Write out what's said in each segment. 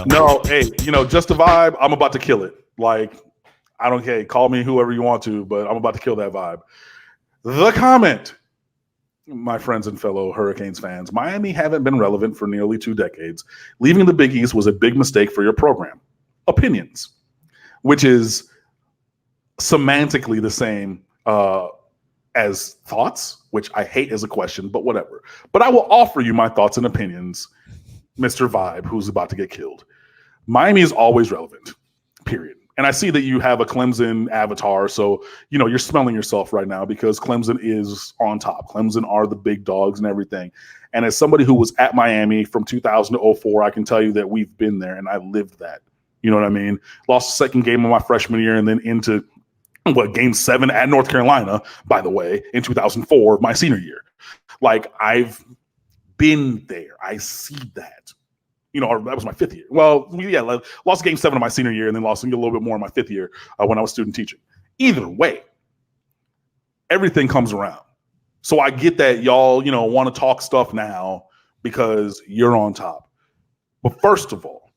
No, hey, just a vibe. I'm about to kill it. Like, I don't care. Call me whoever you want to, but I'm about to kill that vibe. The comment, my friends and fellow Hurricanes fans, Miami haven't been relevant for nearly 2 decades. Leaving the Big East was a big mistake for your program. Opinions, which is semantically the same as thoughts, which I hate as a question, but whatever. But I will offer you my thoughts and opinions, Mr. Vibe, who's about to get killed. Miami is always relevant, period. And I see that you have a Clemson avatar, so you're smelling yourself right now because Clemson is on top. Clemson are the big dogs and everything. And as somebody who was at Miami from 2000 to 2004, I can tell you that we've been there and I lived that. You know what I mean? Lost the second game of my freshman year and then into game 7 at North Carolina, by the way, in 2004, my senior year. Like, I've been there. I see that. Or that was my 5th year. Well, yeah, lost game 7 of my senior year and then lost a little bit more in my 5th year when I was student teaching. Either way, everything comes around. So I get that y'all, want to talk stuff now because you're on top. But first of all,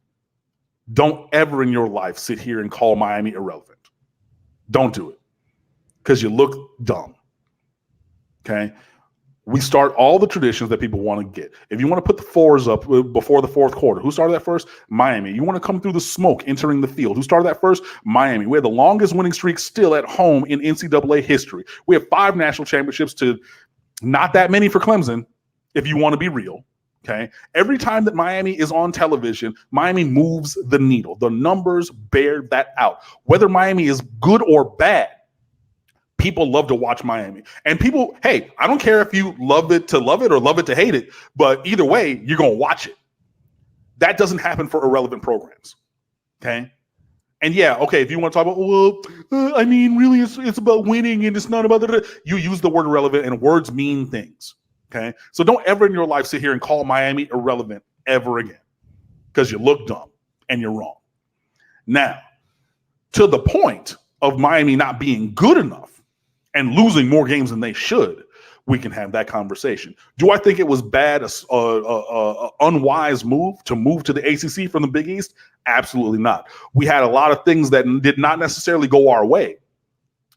don't ever in your life sit here and call Miami irrelevant. Don't do it because you look dumb. Okay? We start all the traditions that people want to get. If you want to put the 4s up before the 4th quarter, who started that first? Miami. You want to come through the smoke entering the field. Who started that first? Miami. We had the longest winning streak still at home in NCAA history. We have 5 national championships to not that many for Clemson, if you want to be real. Okay. Every time that Miami is on television, Miami moves the needle. The numbers bear that out. Whether Miami is good or bad, people love to watch Miami. And people, hey, I don't care if you love it or love it to hate it, but either way, you're going to watch it. That doesn't happen for irrelevant programs. Okay. And yeah, okay, if you want to talk about, really, it's about winning and it's not about you use the word irrelevant and words mean things. Okay, so don't ever in your life sit here and call Miami irrelevant ever again because you look dumb and you're wrong. Now, to the point of Miami not being good enough and losing more games than they should, we can have that conversation. Do I think it was bad, a unwise move to the ACC from the Big East? Absolutely not. We had a lot of things that did not necessarily go our way.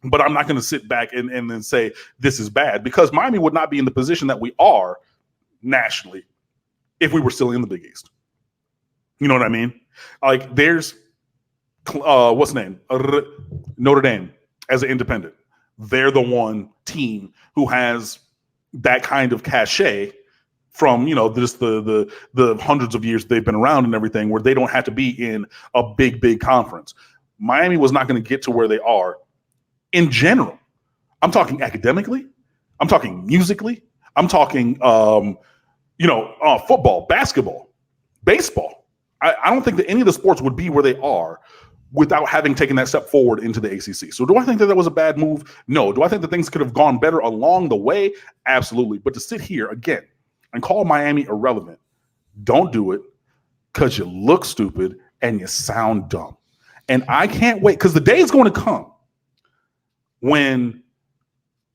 But I'm not going to sit back and then say this is bad because Miami would not be in the position that we are nationally if we were still in the Big East. You know what I mean? Like there's what's the name? Notre Dame as an independent. They're the one team who has that kind of cachet from, just the hundreds of years they've been around and everything where they don't have to be in a big conference. Miami was not going to get to where they are in general. I'm talking academically. I'm talking musically. I'm talking, football, basketball, baseball. I don't think that any of the sports would be where they are without having taken that step forward into the ACC. So do I think that was a bad move? No. Do I think that things could have gone better along the way? Absolutely. But to sit here again and call Miami irrelevant, don't do it because you look stupid and you sound dumb. And I can't wait because the day is going to come when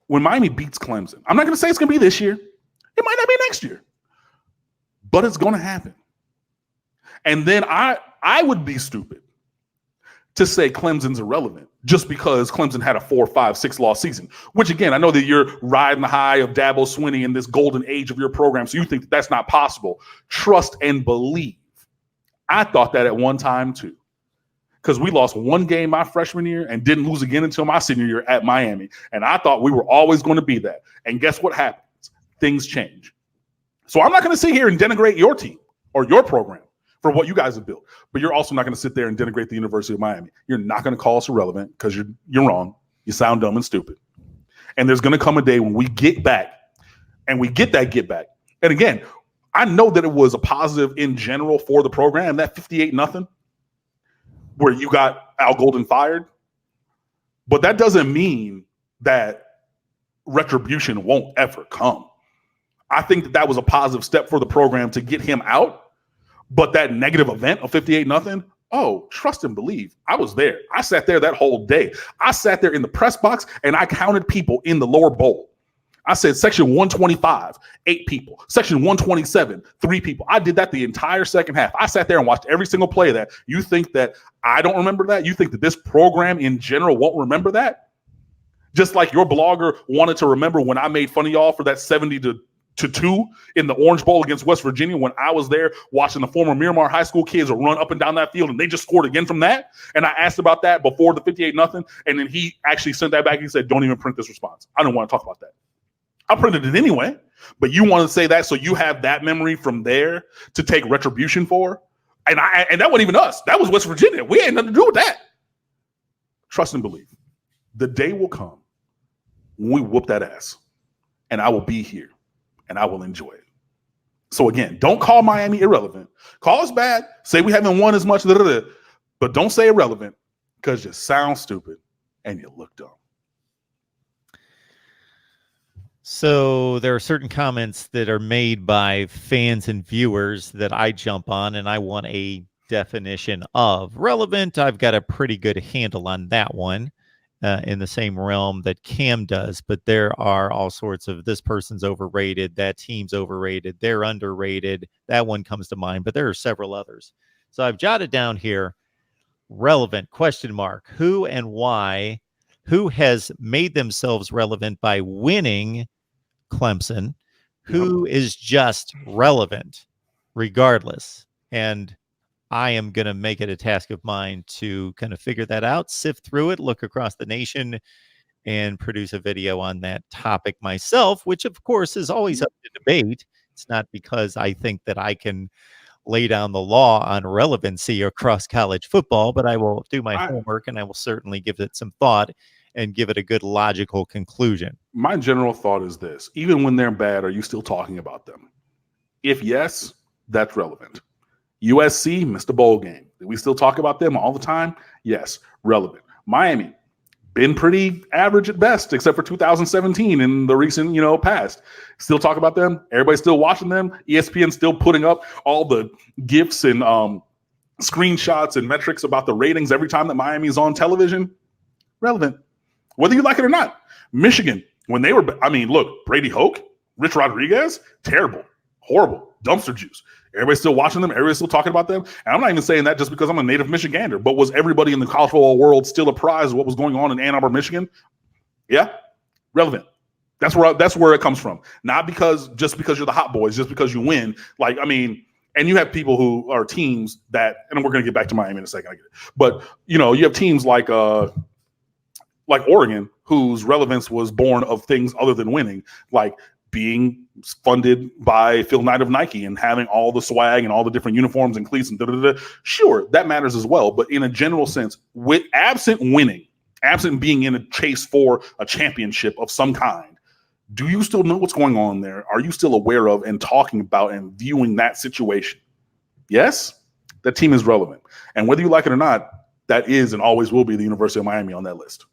Miami beats Clemson. I'm not going to say it's going to be this year. It might not be next year. But it's going to happen. And then I would be stupid to say Clemson's irrelevant just because Clemson had a 4, 5, 6 loss season, which again, I know that you're riding the high of Dabo Swinney in this golden age of your program. So you think that that's not possible. Trust and believe. I thought that at one time too. Because we lost 1 game my freshman year and didn't lose again until my senior year at Miami. And I thought we were always going to be that. And guess what happens? Things change. So I'm not going to sit here and denigrate your team or your program for what you guys have built. But you're also not going to sit there and denigrate the University of Miami. You're not going to call us irrelevant because you're wrong. You sound dumb and stupid. And there's going to come a day when we get back and we get that get back. And again, I know that it was a positive in general for the program, that 58-0. Where you got Al Golden fired. But that doesn't mean that retribution won't ever come. I think that was a positive step for the program to get him out. But that negative event of 58-0, oh, trust and believe. I was there. I sat there that whole day. I sat there in the press box and I counted people in the lower bowl. I said section 125, 8 people. Section 127, 3 people. I did that the entire second half. I sat there and watched every single play of that. You think that I don't remember that? You think that this program in general won't remember that? Just like your blogger wanted to remember when I made fun of y'all for that 70-2 in the Orange Bowl against West Virginia when I was there watching the former Miramar High School kids run up and down that field and they just scored again from that. And I asked about that before the 58-0. And then he actually sent that back. He said, don't even print this response. I don't want to talk about that. I printed it anyway, but you want to say that so you have that memory from there to take retribution for? And that wasn't even us. That was West Virginia. We had nothing to do with that. Trust and believe. The day will come when we whoop that ass, and I will be here, and I will enjoy it. So again, don't call Miami irrelevant. Call us bad. Say we haven't won as much, but don't say irrelevant because you sound stupid and you look dumb. So there are certain comments that are made by fans and viewers that I jump on, and I want a definition of. Relevant, I've got a pretty good handle on that one in the same realm that Cam does, but there are all sorts of this person's overrated, that team's overrated, they're underrated. That one comes to mind, but there are several others. So I've jotted down here, relevant, question mark, who and why, who has made themselves relevant by winning Clemson, who is just relevant regardless. And I am going to make it a task of mine to kind of figure that out, sift through it, look across the nation, and produce a video on that topic myself, which of course is always up to debate. It's not because I think that I can lay down the law on relevancy across college football, but I will do my homework and I will certainly give it some thought and give it a good logical conclusion. My general thought is this: even when they're bad, are you still talking about them? If yes, that's relevant. USC missed a bowl game. Do we still talk about them all the time? Yes, relevant. Miami, been pretty average at best, except for 2017 in the recent, past. Still talk about them. Everybody's still watching them. ESPN still putting up all the GIFs and screenshots and metrics about the ratings every time that Miami's on television. Relevant. Whether you like it or not. Michigan, when they were, look, Brady Hoke, Rich Rodriguez, terrible, horrible, dumpster juice. Everybody's still watching them. Everybody's still talking about them. And I'm not even saying that just because I'm a native Michigander, but was everybody in the college football world still apprised of what was going on in Ann Arbor, Michigan? Yeah, relevant. That's where it comes from. Not just because you're the hot boys, just because you win. And you have people who are teams that, and we're going to get back to Miami in a second, I get it. But, you have teams like Oregon, whose relevance was born of things other than winning, like being funded by Phil Knight of Nike and having all the swag and all the different uniforms and cleats and da-da-da. Sure, that matters as well. But in a general sense, with absent winning, absent being in a chase for a championship of some kind, do you still know what's going on there? Are you still aware of and talking about and viewing that situation? Yes, that team is relevant. And whether you like it or not, that is and always will be the University of Miami on that list.